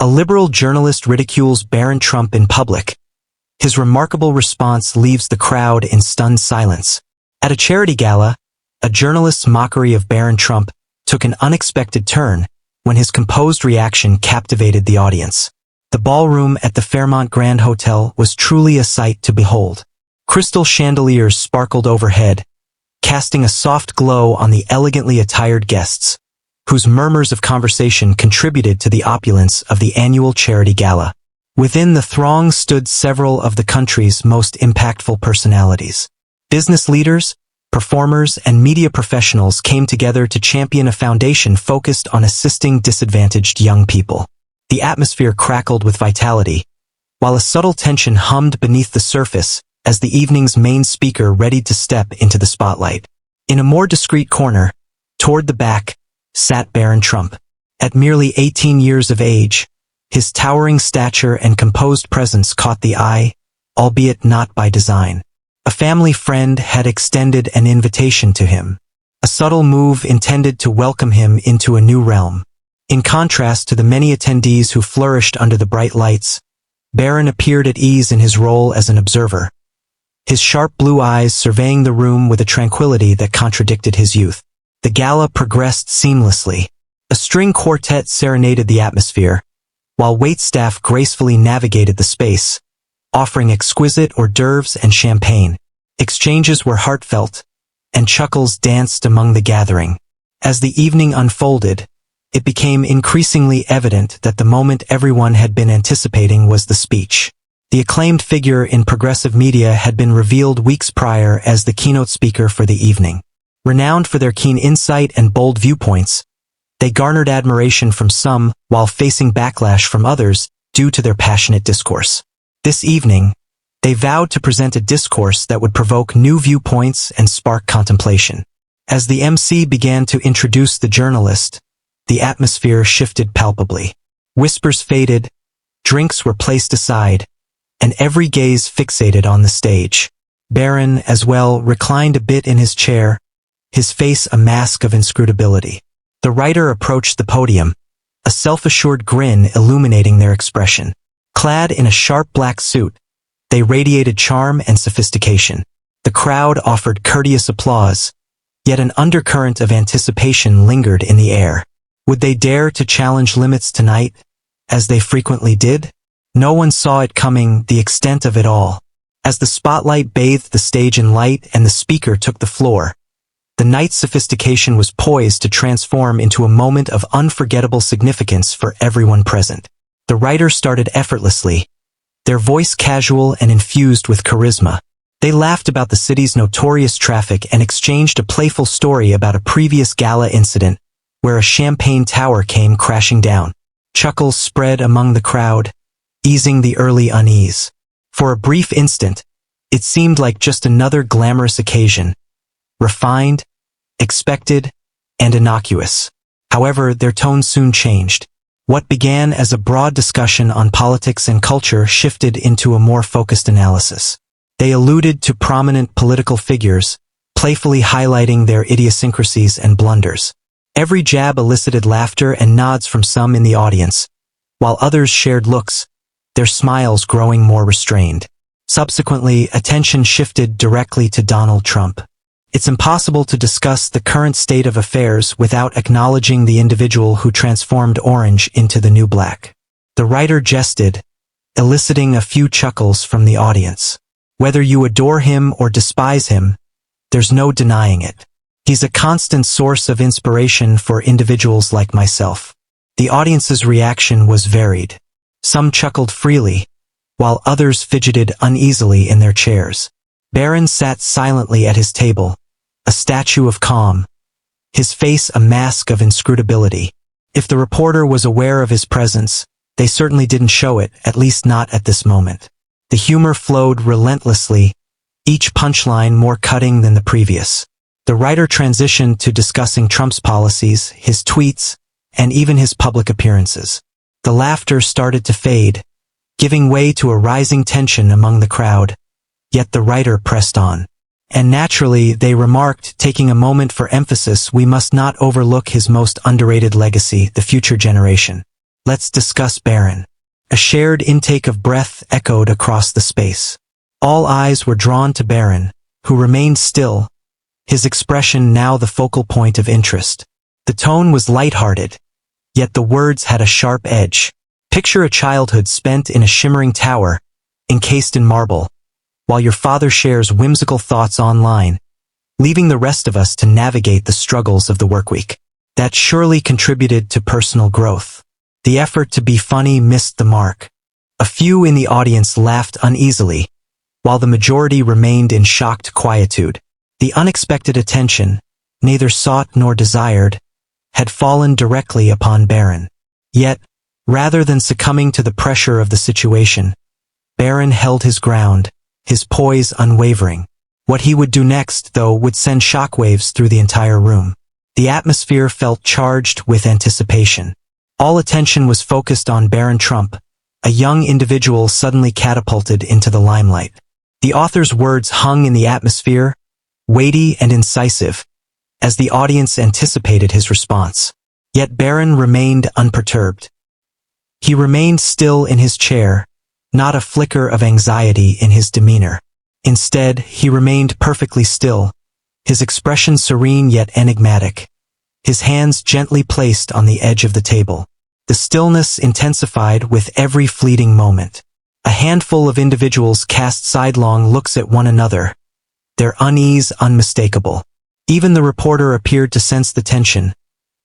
A liberal journalist ridicules Barron Trump in public. His remarkable response leaves the crowd in stunned silence. At a charity gala, a journalist's mockery of Barron Trump took an unexpected turn when his composed reaction captivated the audience. The ballroom at the Fairmont Grand Hotel was truly a sight to behold. Crystal chandeliers sparkled overhead, casting a soft glow on the elegantly attired guests, whose murmurs of conversation contributed to the opulence of the annual charity gala. Within the throng stood several of the country's most impactful personalities. Business leaders, performers, and media professionals came together to champion a foundation focused on assisting disadvantaged young people. The atmosphere crackled with vitality, while a subtle tension hummed beneath the surface as the evening's main speaker readied to step into the spotlight. In a more discreet corner, toward the back, sat Barron Trump. At merely 18 years of age, his towering stature and composed presence caught the eye, albeit not by design. A family friend had extended an invitation to him, a subtle move intended to welcome him into a new realm. In contrast to the many attendees who flourished under the bright lights, Barron appeared at ease in his role as an observer, his sharp blue eyes surveying the room with a tranquility that contradicted his youth. The gala progressed seamlessly. A string quartet serenaded the atmosphere, while waitstaff gracefully navigated the space, offering exquisite hors d'oeuvres and champagne. Exchanges were heartfelt, and chuckles danced among the gathering. As the evening unfolded, it became increasingly evident that the moment everyone had been anticipating was the speech. The acclaimed figure in progressive media had been revealed weeks prior as the keynote speaker for the evening. Renowned for their keen insight and bold viewpoints, they garnered admiration from some while facing backlash from others due to their passionate discourse. This evening, they vowed to present a discourse that would provoke new viewpoints and spark contemplation. As the MC began to introduce the journalist, the atmosphere shifted palpably. Whispers faded, drinks were placed aside, and every gaze fixated on the stage. Barron, as well, reclined a bit in his chair, his face a mask of inscrutability. The writer approached the podium, a self-assured grin illuminating their expression. Clad in a sharp black suit, they radiated charm and sophistication. The crowd offered courteous applause, yet an undercurrent of anticipation lingered in the air. Would they dare to challenge limits tonight, as they frequently did? No one saw it coming, the extent of it all. As the spotlight bathed the stage in light and the speaker took the floor, the night's sophistication was poised to transform into a moment of unforgettable significance for everyone present. The writer started effortlessly, their voice casual and infused with charisma. They laughed about the city's notorious traffic and exchanged a playful story about a previous gala incident where a champagne tower came crashing down. Chuckles spread among the crowd, easing the early unease. For a brief instant, it seemed like just another glamorous occasion, refined, expected, and innocuous. However, their tone soon changed. What began as a broad discussion on politics and culture shifted into a more focused analysis. They alluded to prominent political figures, playfully highlighting their idiosyncrasies and blunders. Every jab elicited laughter and nods from some in the audience, while others shared looks, their smiles growing more restrained. Subsequently, attention shifted directly to Donald Trump. It's impossible to discuss the current state of affairs without acknowledging the individual who transformed orange into the new black. The writer jested, eliciting a few chuckles from the audience. Whether you adore him or despise him, there's no denying it. He's a constant source of inspiration for individuals like myself. The audience's reaction was varied. Some chuckled freely, while others fidgeted uneasily in their chairs. Barron sat silently at his table, a statue of calm, his face a mask of inscrutability. If the reporter was aware of his presence, they certainly didn't show it, at least not at this moment. The humor flowed relentlessly, each punchline more cutting than the previous. The writer transitioned to discussing Trump's policies, his tweets, and even his public appearances. The laughter started to fade, giving way to a rising tension among the crowd, yet the writer pressed on. And naturally, they remarked, taking a moment for emphasis, we must not overlook his most underrated legacy, the future generation. Let's discuss Barron. A shared intake of breath echoed across the space. All eyes were drawn to Barron, who remained still, his expression now the focal point of interest. The tone was light-hearted, yet the words had a sharp edge. Picture a childhood spent in a shimmering tower, encased in marble, while your father shares whimsical thoughts online, leaving the rest of us to navigate the struggles of the workweek. That surely contributed to personal growth. The effort to be funny missed the mark. A few in the audience laughed uneasily, while the majority remained in shocked quietude. The unexpected attention, neither sought nor desired, had fallen directly upon Barron. Yet, rather than succumbing to the pressure of the situation, Barron held his ground, his poise unwavering. What he would do next, though, would send shockwaves through the entire room. The atmosphere felt charged with anticipation. All attention was focused on Barron Trump, a young individual suddenly catapulted into the limelight. The author's words hung in the atmosphere, weighty and incisive, as the audience anticipated his response. Yet Barron remained unperturbed. He remained still in his chair, not a flicker of anxiety in his demeanor. Instead, he remained perfectly still, his expression serene yet enigmatic, his hands gently placed on the edge of the table. The stillness intensified with every fleeting moment. A handful of individuals cast sidelong looks at one another, their unease unmistakable. Even the reporter appeared to sense the tension,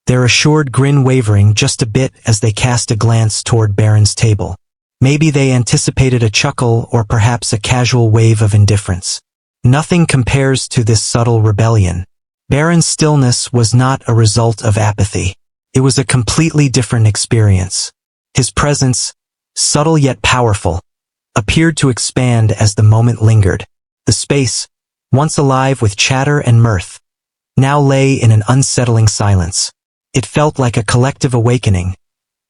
their assured grin wavering just a bit as they cast a glance toward Barron's table. Maybe they anticipated a chuckle or perhaps a casual wave of indifference. Nothing compares to this subtle rebellion. Barron's stillness was not a result of apathy. It was a completely different experience. His presence, subtle yet powerful, appeared to expand as the moment lingered. The space, once alive with chatter and mirth, now lay in an unsettling silence. It felt like a collective awakening,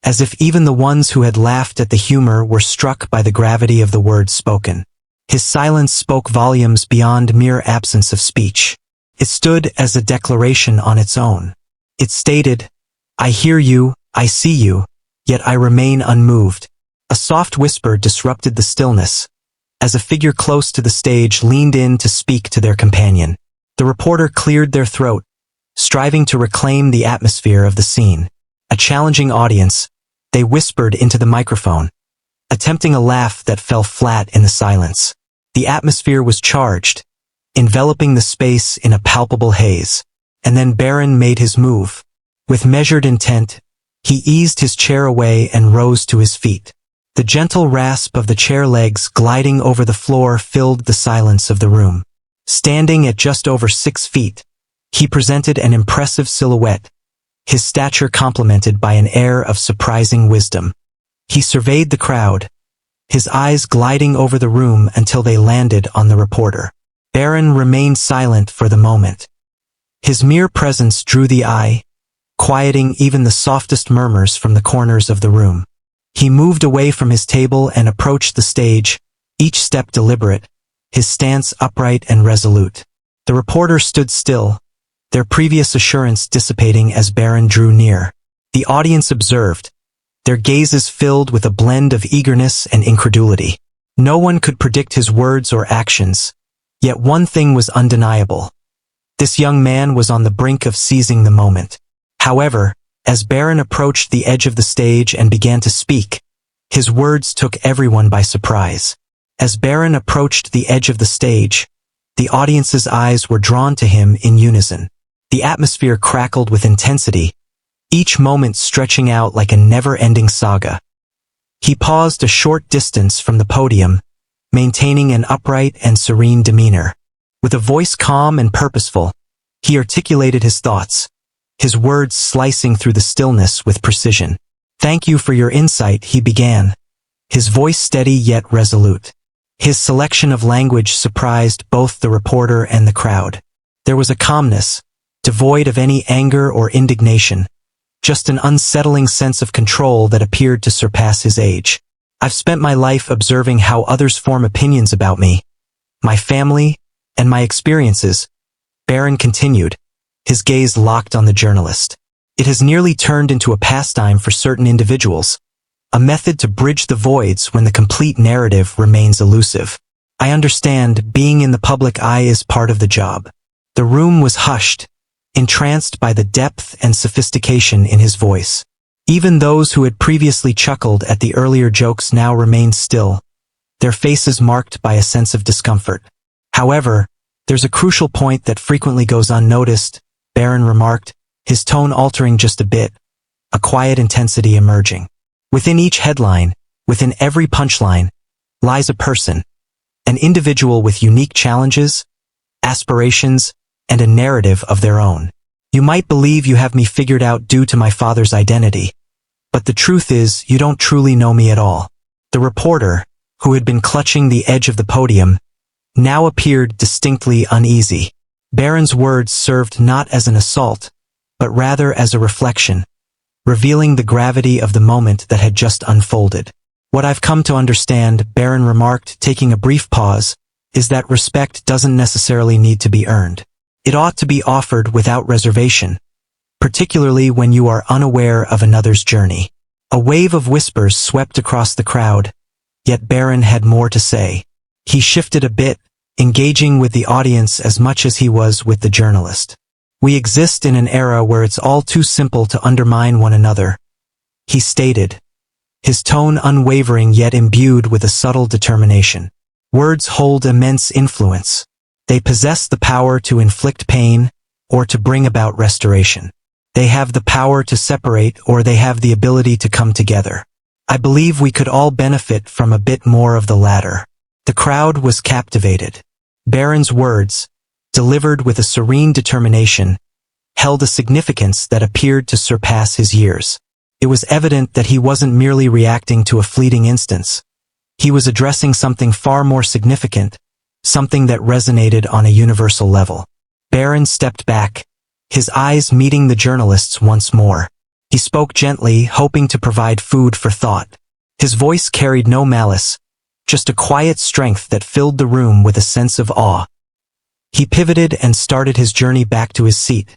as if even the ones who had laughed at the humor were struck by the gravity of the words spoken. His silence spoke volumes beyond mere absence of speech. It stood as a declaration on its own. It stated, "I hear you, I see you, yet I remain unmoved." A soft whisper disrupted the stillness, as a figure close to the stage leaned in to speak to their companion. The reporter cleared their throat, striving to reclaim the atmosphere of the scene. A challenging audience, they whispered into the microphone, attempting a laugh that fell flat in the silence. The atmosphere was charged, enveloping the space in a palpable haze. And then Barron made his move. With measured intent, he eased his chair away and rose to his feet. The gentle rasp of the chair legs gliding over the floor filled the silence of the room. Standing at just over 6 feet, he presented an impressive silhouette, his stature complemented by an air of surprising wisdom. He surveyed the crowd, his eyes gliding over the room until they landed on the reporter. Barron remained silent for the moment. His mere presence drew the eye, quieting even the softest murmurs from the corners of the room. He moved away from his table and approached the stage, each step deliberate, his stance upright and resolute. The reporter stood still, their previous assurance dissipating as Barron drew near. The audience observed, their gazes filled with a blend of eagerness and incredulity. No one could predict his words or actions, yet one thing was undeniable. This young man was on the brink of seizing the moment. However, as Barron approached the edge of the stage and began to speak, his words took everyone by surprise. As Barron approached the edge of the stage, the audience's eyes were drawn to him in unison. The atmosphere crackled with intensity, each moment stretching out like a never-ending saga. He paused a short distance from the podium, maintaining an upright and serene demeanor. With a voice calm and purposeful, he articulated his thoughts, his words slicing through the stillness with precision. "Thank you for your insight," he began, his voice steady yet resolute. His selection of language surprised both the reporter and the crowd. There was a calmness, devoid of any anger or indignation, just an unsettling sense of control that appeared to surpass his age. "I've spent my life observing how others form opinions about me, my family, and my experiences," Barron continued, his gaze locked on the journalist. It has nearly turned into a pastime for certain individuals, a method to bridge the voids when the complete narrative remains elusive. I understand being in the public eye is part of the job. The room was hushed, entranced by the depth and sophistication in his voice. Even those who had previously chuckled at the earlier jokes now remained still, their faces marked by a sense of discomfort. However, there's a crucial point that frequently goes unnoticed, Barron remarked, his tone altering just a bit, a quiet intensity emerging. Within each headline, within every punchline, lies a person, an individual with unique challenges, aspirations, and a narrative of their own. You might believe you have me figured out due to my father's identity, but the truth is you don't truly know me at all. The reporter, who had been clutching the edge of the podium, now appeared distinctly uneasy. Barron's words served not as an assault, but rather as a reflection, revealing the gravity of the moment that had just unfolded. What I've come to understand, Barron remarked, taking a brief pause, is that respect doesn't necessarily need to be earned. It ought to be offered without reservation, particularly when you are unaware of another's journey. A wave of whispers swept across the crowd, yet Barron had more to say. He shifted a bit, engaging with the audience as much as he was with the journalist. We exist in an era where it's all too simple to undermine one another, he stated, his tone unwavering yet imbued with a subtle determination. Words hold immense influence. They possess the power to inflict pain or to bring about restoration. They have the power to separate or they have the ability to come together. I believe we could all benefit from a bit more of the latter. The crowd was captivated. Barron's words, delivered with a serene determination, held a significance that appeared to surpass his years. It was evident that he wasn't merely reacting to a fleeting instance. He was addressing something far more significant, something that resonated on a universal level. Barron stepped back, his eyes meeting the journalists once more. He spoke gently, hoping to provide food for thought. His voice carried no malice, just a quiet strength that filled the room with a sense of awe. He pivoted and started his journey back to his seat,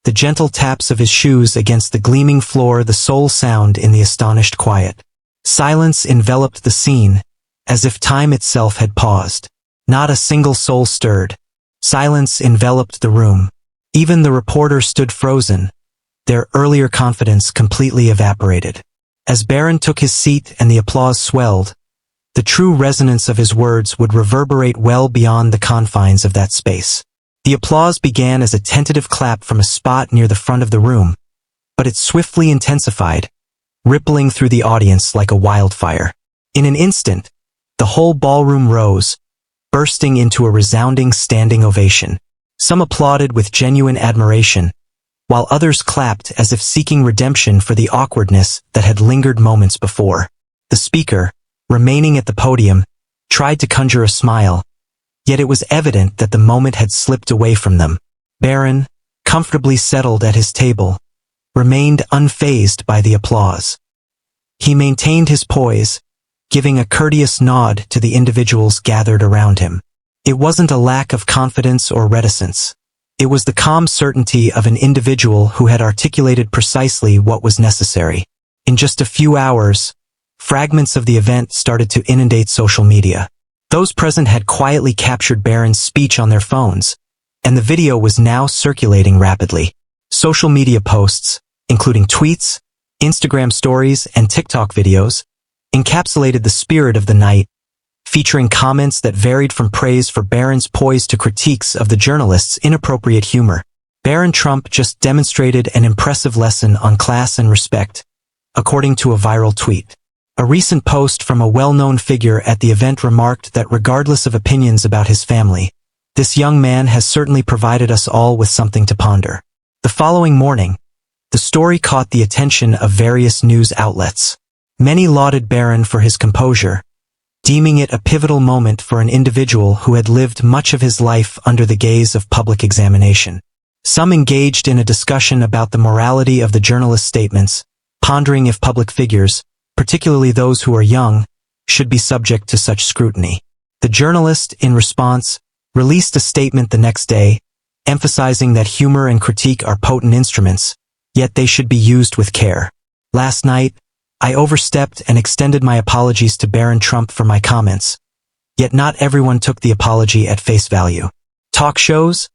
the gentle taps of his shoes against the gleaming floor the sole sound in the astonished quiet. Silence enveloped the scene, as if time itself had paused. Not a single soul stirred. Silence enveloped the room. Even the reporter stood frozen, their earlier confidence completely evaporated. As Barron took his seat and the applause swelled, the true resonance of his words would reverberate well beyond the confines of that space. The applause began as a tentative clap from a spot near the front of the room, but it swiftly intensified, rippling through the audience like a wildfire. In an instant, the whole ballroom rose, bursting into a resounding standing ovation. Some applauded with genuine admiration, while others clapped as if seeking redemption for the awkwardness that had lingered moments before. The speaker, remaining at the podium, tried to conjure a smile, yet it was evident that the moment had slipped away from them. Barron, comfortably settled at his table, remained unfazed by the applause. He maintained his poise, giving a courteous nod to the individuals gathered around him. It wasn't a lack of confidence or reticence. It was the calm certainty of an individual who had articulated precisely what was necessary. In just a few hours, fragments of the event started to inundate social media. Those present had quietly captured Barron's speech on their phones, and the video was now circulating rapidly. Social media posts, including tweets, Instagram stories, and TikTok videos, encapsulated the spirit of the night, featuring comments that varied from praise for Barron's poise to critiques of the journalist's inappropriate humor. Barron Trump just demonstrated an impressive lesson on class and respect, according to a viral tweet. A recent post from a well-known figure at the event remarked that regardless of opinions about his family, this young man has certainly provided us all with something to ponder. The following morning, the story caught the attention of various news outlets. Many lauded Barron for his composure, deeming it a pivotal moment for an individual who had lived much of his life under the gaze of public examination. Some engaged in a discussion about the morality of the journalist's statements, pondering if public figures, particularly those who are young, should be subject to such scrutiny. The journalist, in response, released a statement the next day, emphasizing that humor and critique are potent instruments, yet they should be used with care. Last night, I overstepped and extended my apologies to Barron Trump for my comments, yet not everyone took the apology at face value. Talk shows,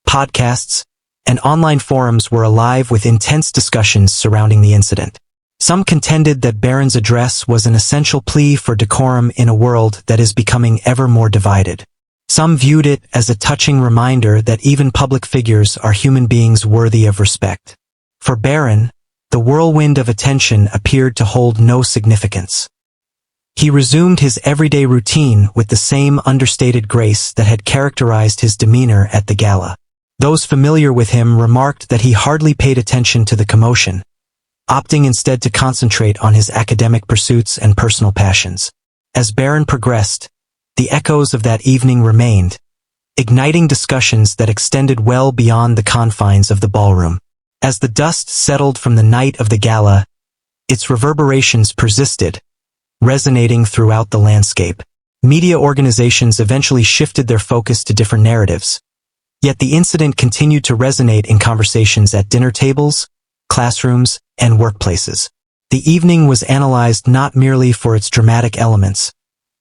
podcasts, and online forums were alive with intense discussions surrounding the incident. Some contended that Barron's address was an essential plea for decorum in a world that is becoming ever more divided. Some viewed it as a touching reminder that even public figures are human beings worthy of respect. For Barron, the whirlwind of attention appeared to hold no significance. He resumed his everyday routine with the same understated grace that had characterized his demeanor at the gala. Those familiar with him remarked that he hardly paid attention to the commotion, opting instead to concentrate on his academic pursuits and personal passions. As Barron progressed, the echoes of that evening remained, igniting discussions that extended well beyond the confines of the ballroom. As the dust settled from the night of the gala, its reverberations persisted, resonating throughout the landscape. Media organizations eventually shifted their focus to different narratives, yet the incident continued to resonate in conversations at dinner tables, classrooms, and workplaces. The evening was analyzed not merely for its dramatic elements,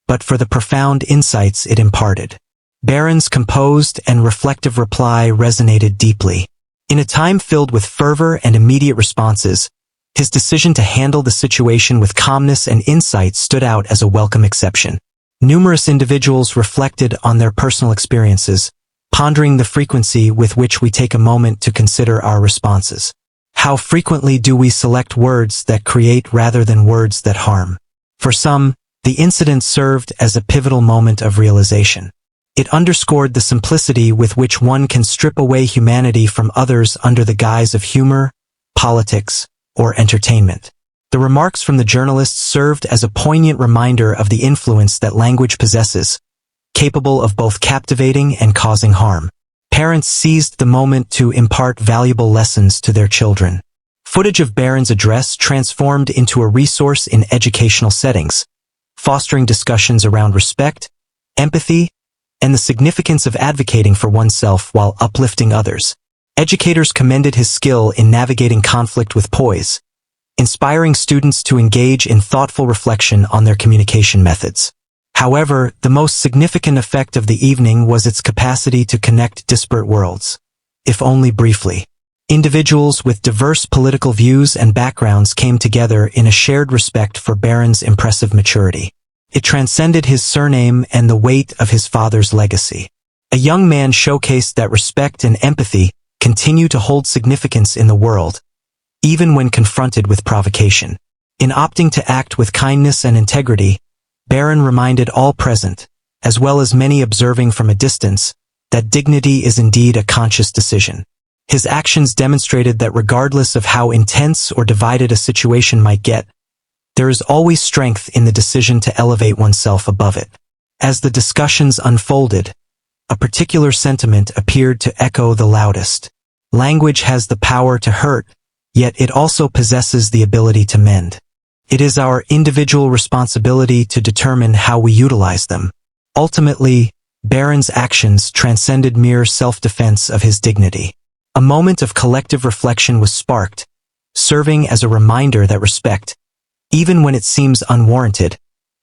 but for the profound insights it imparted. Barron's composed and reflective reply resonated deeply. In a time filled with fervor and immediate responses, his decision to handle the situation with calmness and insight stood out as a welcome exception. Numerous individuals reflected on their personal experiences, pondering the frequency with which we take a moment to consider our responses. How frequently do we select words that create rather than words that harm? For some, the incident served as a pivotal moment of realization. It underscored the simplicity with which one can strip away humanity from others under the guise of humor, politics, or entertainment. The remarks from the journalists served as a poignant reminder of the influence that language possesses, capable of both captivating and causing harm. Parents seized the moment to impart valuable lessons to their children. Footage of Barron's address transformed into a resource in educational settings, fostering discussions around respect, empathy, and the significance of advocating for oneself while uplifting others. Educators commended his skill in navigating conflict with poise, inspiring students to engage in thoughtful reflection on their communication methods. However, the most significant effect of the evening was its capacity to connect disparate worlds, if only briefly. Individuals with diverse political views and backgrounds came together in a shared respect for Barron's impressive maturity. It transcended his surname and the weight of his father's legacy. A young man showcased that respect and empathy continue to hold significance in the world, even when confronted with provocation. In opting to act with kindness and integrity, Barron reminded all present, as well as many observing from a distance, that dignity is indeed a conscious decision. His actions demonstrated that regardless of how intense or divided a situation might get, there is always strength in the decision to elevate oneself above it. As the discussions unfolded, a particular sentiment appeared to echo the loudest. Language has the power to hurt, yet it also possesses the ability to mend. It is our individual responsibility to determine how we utilize them. Ultimately, Barron's actions transcended mere self-defense of his dignity. A moment of collective reflection was sparked, serving as a reminder that respect, even when it seems unwarranted,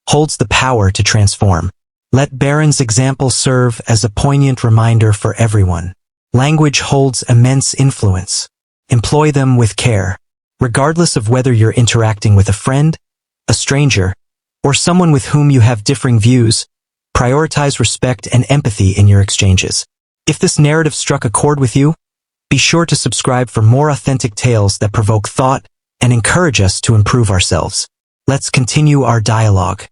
holds the power to transform. Let Barron's example serve as a poignant reminder for everyone. Language holds immense influence. Employ them with care. Regardless of whether you're interacting with a friend, a stranger, or someone with whom you have differing views, prioritize respect and empathy in your exchanges. If this narrative struck a chord with you, be sure to subscribe for more authentic tales that provoke thought and encourage us to improve ourselves. Let's continue our dialogue.